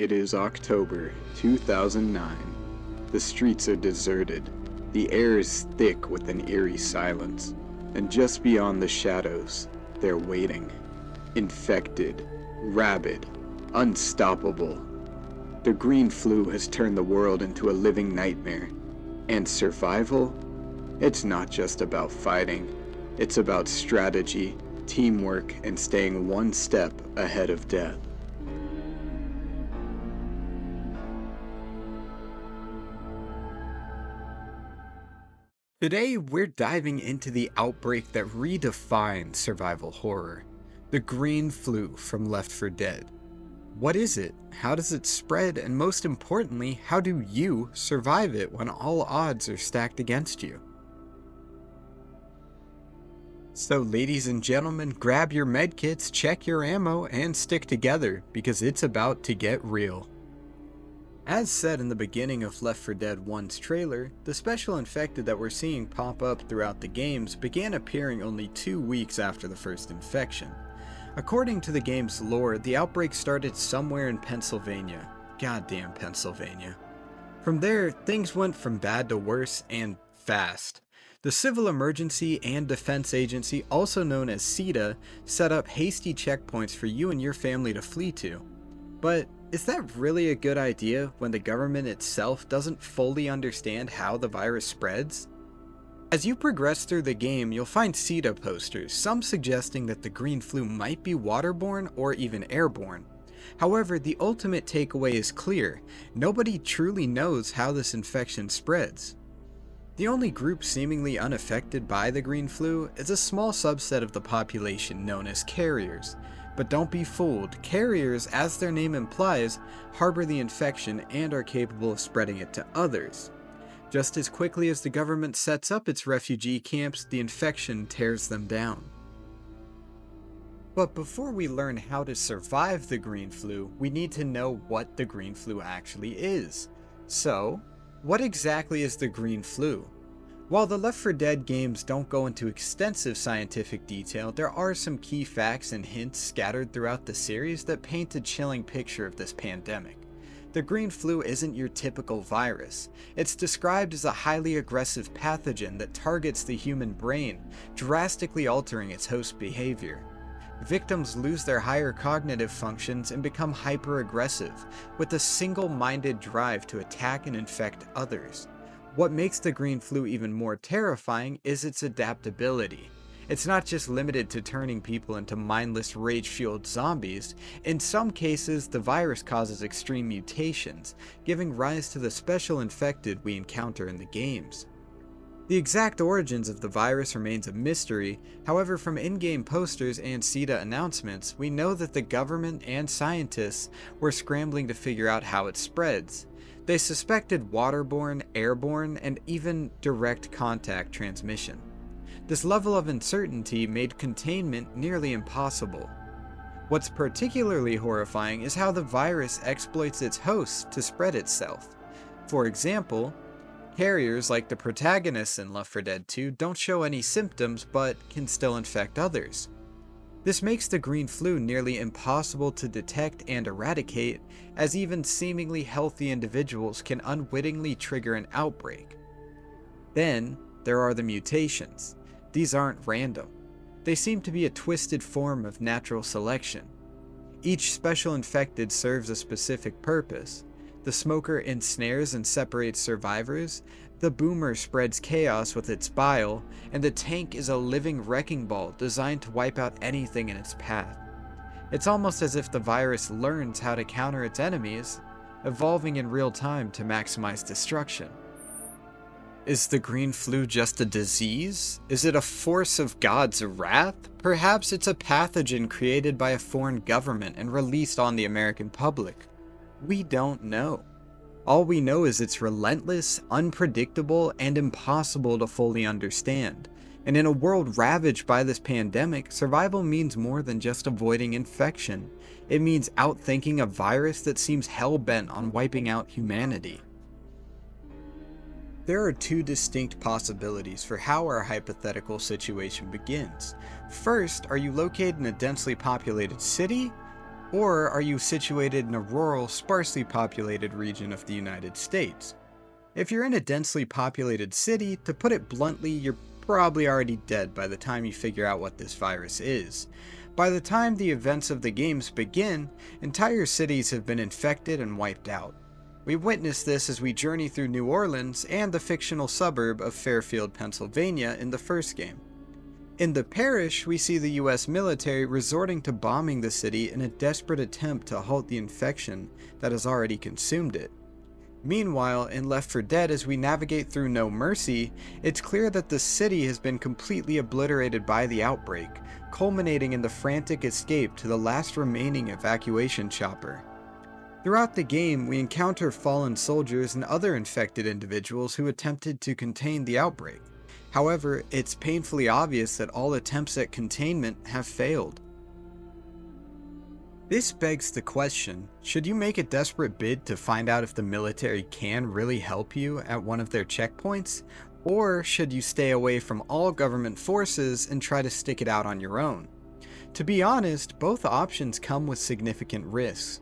It is October 2009. The streets are deserted. The air is thick with an eerie silence. And just beyond the shadows, they're waiting. Infected, rabid, unstoppable. The green flu has turned the world into a living nightmare. And survival? It's not just about fighting. It's about strategy, teamwork, and staying one step ahead of death. Today, we're diving into the outbreak that redefined survival horror. The green flu from Left 4 Dead. What is it? How does it spread? And most importantly, how do you survive it when all odds are stacked against you? So ladies and gentlemen, grab your medkits, check your ammo, and stick together, because it's about to get real. As said in the beginning of Left 4 Dead 1's trailer, the special infected that we're seeing pop up throughout the games began appearing only 2 weeks after the first infection. According to the game's lore, the outbreak started somewhere in Pennsylvania. Goddamn Pennsylvania. From there, things went from bad to worse, and fast. The Civil Emergency and Defense Agency, also known as CEDA, set up hasty checkpoints for you and your family to flee to. But is that really a good idea when the government itself doesn't fully understand how the virus spreads? As you progress through the game, you'll find CEDA posters, some suggesting that the green flu might be waterborne or even airborne. However, the ultimate takeaway is clear: nobody truly knows how this infection spreads. The only group seemingly unaffected by the green flu is a small subset of the population known as carriers. But don't be fooled, carriers, as their name implies, harbor the infection and are capable of spreading it to others. Just as quickly as the government sets up its refugee camps, the infection tears them down. But before we learn how to survive the green flu, we need to know what the green flu actually is. So, what exactly is the green flu? While the Left 4 Dead games don't go into extensive scientific detail, there are some key facts and hints scattered throughout the series that paint a chilling picture of this pandemic. The green flu isn't your typical virus. It's described as a highly aggressive pathogen that targets the human brain, drastically altering its host behavior. Victims lose their higher cognitive functions and become hyper-aggressive, with a single-minded drive to attack and infect others. What makes the green flu even more terrifying is its adaptability. It's not just limited to turning people into mindless, rage-fueled zombies. In some cases, the virus causes extreme mutations, giving rise to the special infected we encounter in the games. The exact origins of the virus remains a mystery. However, from in-game posters and CEDA announcements, we know that the government and scientists were scrambling to figure out how it spreads. They suspected waterborne, airborne, and even direct contact transmission. This level of uncertainty made containment nearly impossible. What's particularly horrifying is how the virus exploits its hosts to spread itself. For example, carriers like the protagonists in Left 4 Dead 2 don't show any symptoms but can still infect others. This makes the green flu nearly impossible to detect and eradicate, as even seemingly healthy individuals can unwittingly trigger an outbreak. Then, there are the mutations. These aren't random. They seem to be a twisted form of natural selection. Each special infected serves a specific purpose. The smoker ensnares and separates survivors, the boomer spreads chaos with its bile, and the tank is a living wrecking ball designed to wipe out anything in its path. It's almost as if the virus learns how to counter its enemies, evolving in real time to maximize destruction. Is the green flu just a disease? Is it a force of God's wrath? Perhaps it's a pathogen created by a foreign government and released on the American public. We don't know. All we know is it's relentless, unpredictable, and impossible to fully understand. And in a world ravaged by this pandemic, survival means more than just avoiding infection. It means outthinking a virus that seems hell-bent on wiping out humanity. There are two distinct possibilities for how our hypothetical situation begins. First, are you located in a densely populated city? Or are you situated in a rural, sparsely populated region of the United States? If you're in a densely populated city, to put it bluntly, you're probably already dead by the time you figure out what this virus is. By the time the events of the games begin, entire cities have been infected and wiped out. We witness this as we journey through New Orleans and the fictional suburb of Fairfield, Pennsylvania in the first game. In the parish, we see the US military resorting to bombing the city in a desperate attempt to halt the infection that has already consumed it. Meanwhile, in Left 4 Dead, as we navigate through No Mercy, it's clear that the city has been completely obliterated by the outbreak, culminating in the frantic escape to the last remaining evacuation chopper. Throughout the game, we encounter fallen soldiers and other infected individuals who attempted to contain the outbreak. However, it's painfully obvious that all attempts at containment have failed. This begs the question, should you make a desperate bid to find out if the military can really help you at one of their checkpoints? Or should you stay away from all government forces and try to stick it out on your own? To be honest, both options come with significant risks.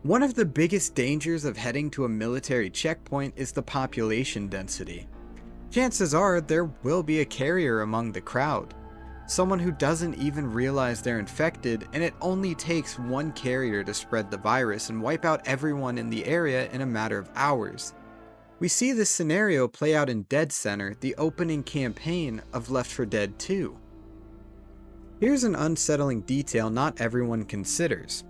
One of the biggest dangers of heading to a military checkpoint is the population density. Chances are there will be a carrier among the crowd. Someone who doesn't even realize they're infected, and it only takes one carrier to spread the virus and wipe out everyone in the area in a matter of hours. We see this scenario play out in Dead Center, the opening campaign of Left 4 Dead 2. Here's an unsettling detail not everyone considers.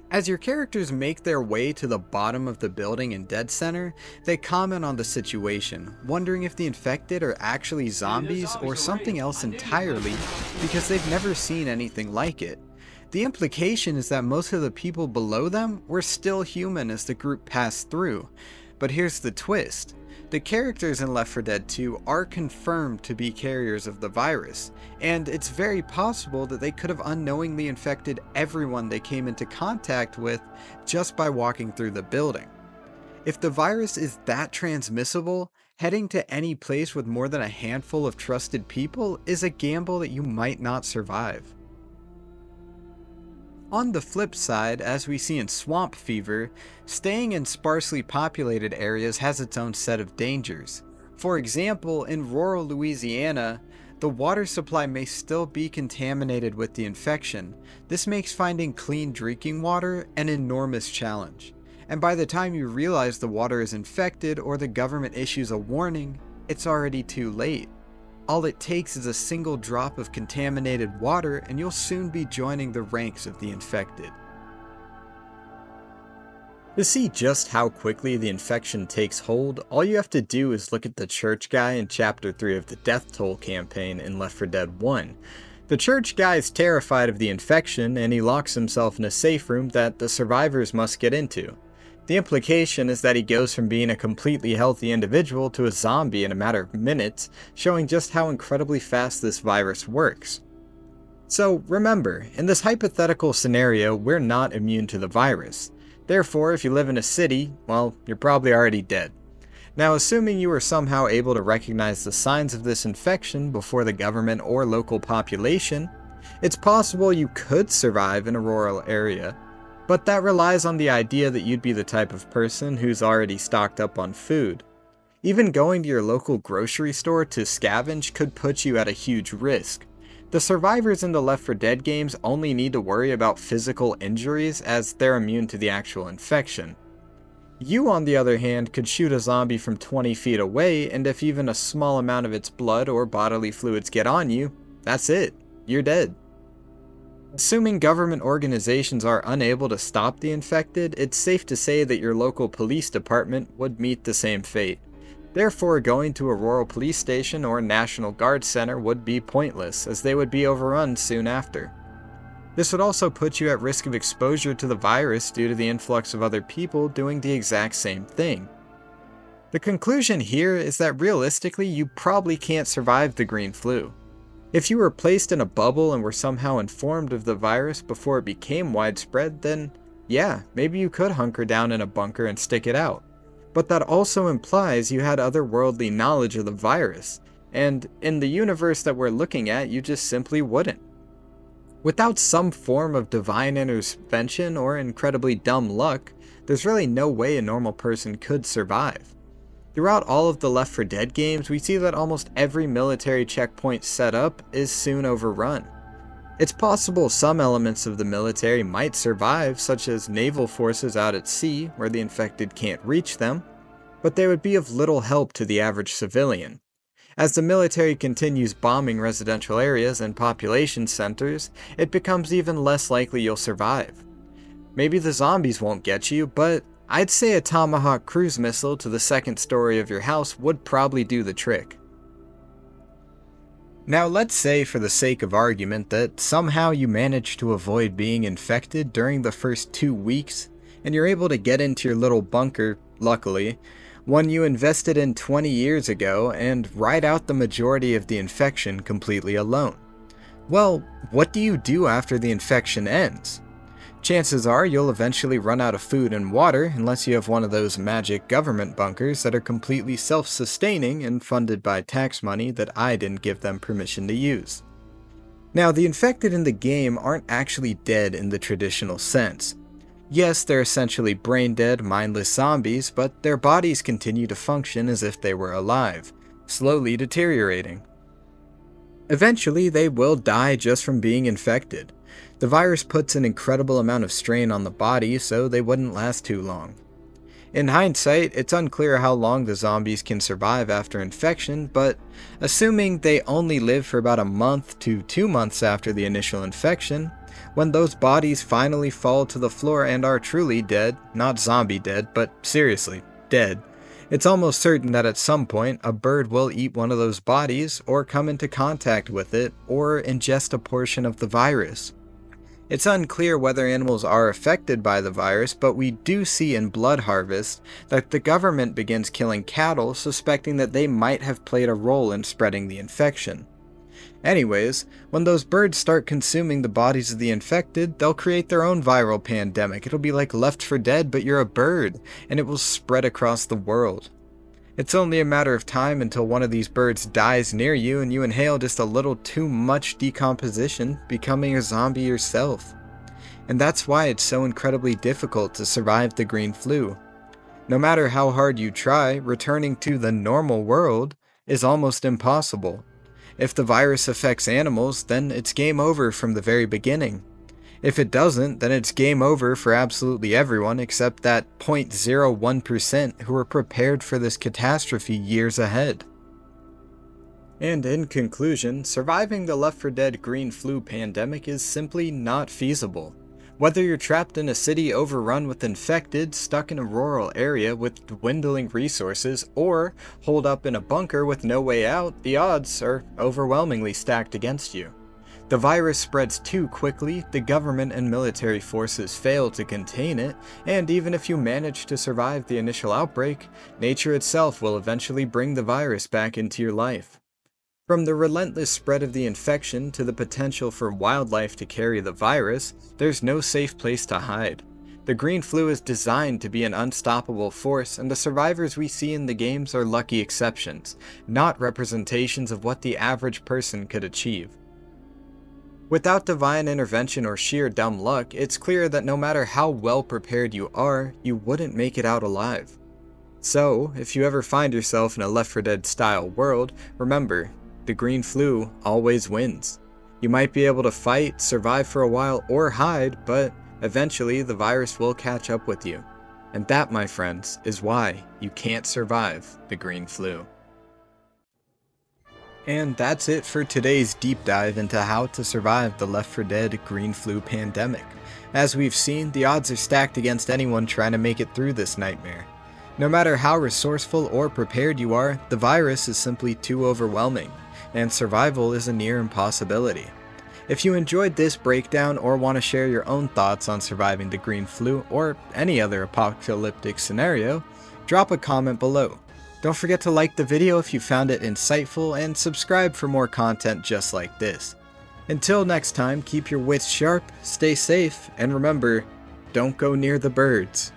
As your characters make their way to the bottom of the building in Dead Center, they comment on the situation, wondering if the infected are actually zombies or something else entirely, because they've never seen anything like it. The implication is that most of the people below them were still human as the group passed through. But here's the twist. The characters in Left 4 Dead 2 are confirmed to be carriers of the virus, and it's very possible that they could have unknowingly infected everyone they came into contact with just by walking through the building. If the virus is that transmissible, heading to any place with more than a handful of trusted people is a gamble that you might not survive. On the flip side, as we see in Swamp Fever, staying in sparsely populated areas has its own set of dangers. For example, in rural Louisiana, the water supply may still be contaminated with the infection. This makes finding clean drinking water an enormous challenge. And by the time you realize the water is infected or the government issues a warning, it's already too late. All it takes is a single drop of contaminated water and you'll soon be joining the ranks of the infected. To see just how quickly the infection takes hold, all you have to do is look at the church guy in Chapter 3 of the Death Toll campaign in Left 4 Dead 1. The church guy is terrified of the infection and he locks himself in a safe room that the survivors must get into. The implication is that he goes from being a completely healthy individual to a zombie in a matter of minutes, showing just how incredibly fast this virus works. So remember, in this hypothetical scenario, we're not immune to the virus. Therefore, if you live in a city, well, you're probably already dead. Now, assuming you were somehow able to recognize the signs of this infection before the government or local population, it's possible you could survive in a rural area. But that relies on the idea that you'd be the type of person who's already stocked up on food. Even going to your local grocery store to scavenge could put you at a huge risk. The survivors in the Left 4 Dead games only need to worry about physical injuries as they're immune to the actual infection. You, on the other hand, could shoot a zombie from 20 feet away, and if even a small amount of its blood or bodily fluids get on you, that's it. You're dead. Assuming government organizations are unable to stop the infected, it's safe to say that your local police department would meet the same fate. Therefore, going to a rural police station or National Guard center would be pointless, as they would be overrun soon after. This would also put you at risk of exposure to the virus due to the influx of other people doing the exact same thing. The conclusion here is that realistically, you probably can't survive the green flu. If you were placed in a bubble and were somehow informed of the virus before it became widespread, then yeah, maybe you could hunker down in a bunker and stick it out. But that also implies you had otherworldly knowledge of the virus, and in the universe that we're looking at, you just simply wouldn't. Without some form of divine intervention or incredibly dumb luck, there's really no way a normal person could survive. Throughout all of the Left 4 Dead games, we see that almost every military checkpoint set up is soon overrun. It's possible some elements of the military might survive, such as naval forces out at sea where the infected can't reach them, but they would be of little help to the average civilian. As the military continues bombing residential areas and population centers, it becomes even less likely you'll survive. Maybe the zombies won't get you, but I'd say a Tomahawk cruise missile to the second story of your house would probably do the trick. Now let's say, for the sake of argument, that somehow you manage to avoid being infected during the first 2 weeks, and you're able to get into your little bunker, luckily, one you invested in 20 years ago, and ride out the majority of the infection completely alone. Well, what do you do after the infection ends? Chances are you'll eventually run out of food and water unless you have one of those magic government bunkers that are completely self-sustaining and funded by tax money that I didn't give them permission to use. Now, the infected in the game aren't actually dead in the traditional sense. Yes, they're essentially brain-dead, mindless zombies, but their bodies continue to function as if they were alive, slowly deteriorating. Eventually, they will die just from being infected. The virus puts an incredible amount of strain on the body, so they wouldn't last too long. In hindsight, it's unclear how long the zombies can survive after infection, but assuming they only live for about a month to 2 months after the initial infection, when those bodies finally fall to the floor and are truly dead, not zombie dead, but seriously, dead, it's almost certain that at some point a bird will eat one of those bodies, or come into contact with it, or ingest a portion of the virus. It's unclear whether animals are affected by the virus, but we do see in Blood Harvest that the government begins killing cattle, suspecting that they might have played a role in spreading the infection. Anyways, when those birds start consuming the bodies of the infected, they'll create their own viral pandemic. It'll be like Left 4 Dead, but you're a bird, and it will spread across the world. It's only a matter of time until one of these birds dies near you and you inhale just a little too much decomposition, becoming a zombie yourself. And that's why it's so incredibly difficult to survive the green flu. No matter how hard you try, returning to the normal world is almost impossible. If the virus affects animals, then it's game over from the very beginning. If it doesn't, then it's game over for absolutely everyone except that 0.01% who are prepared for this catastrophe years ahead. And in conclusion, surviving the Left 4 Dead green flu pandemic is simply not feasible. Whether you're trapped in a city overrun with infected, stuck in a rural area with dwindling resources, or holed up in a bunker with no way out, the odds are overwhelmingly stacked against you. The virus spreads too quickly, the government and military forces fail to contain it, and even if you manage to survive the initial outbreak, nature itself will eventually bring the virus back into your life. From the relentless spread of the infection to the potential for wildlife to carry the virus, there's no safe place to hide. The green flu is designed to be an unstoppable force, and the survivors we see in the games are lucky exceptions, not representations of what the average person could achieve. Without divine intervention or sheer dumb luck, it's clear that no matter how well prepared you are, you wouldn't make it out alive. So, if you ever find yourself in a Left 4 Dead style world, remember, the green flu always wins. You might be able to fight, survive for a while, or hide, but eventually the virus will catch up with you. And that, my friends, is why you can't survive the green flu. And that's it for today's deep dive into how to survive the Left 4 Dead green flu pandemic. As we've seen, the odds are stacked against anyone trying to make it through this nightmare. No matter how resourceful or prepared you are, the virus is simply too overwhelming, and survival is a near impossibility. If you enjoyed this breakdown or want to share your own thoughts on surviving the green flu or any other apocalyptic scenario, drop a comment below. Don't forget to like the video if you found it insightful, and subscribe for more content just like this. Until next time, keep your wits sharp, stay safe, and remember, don't go near the birds.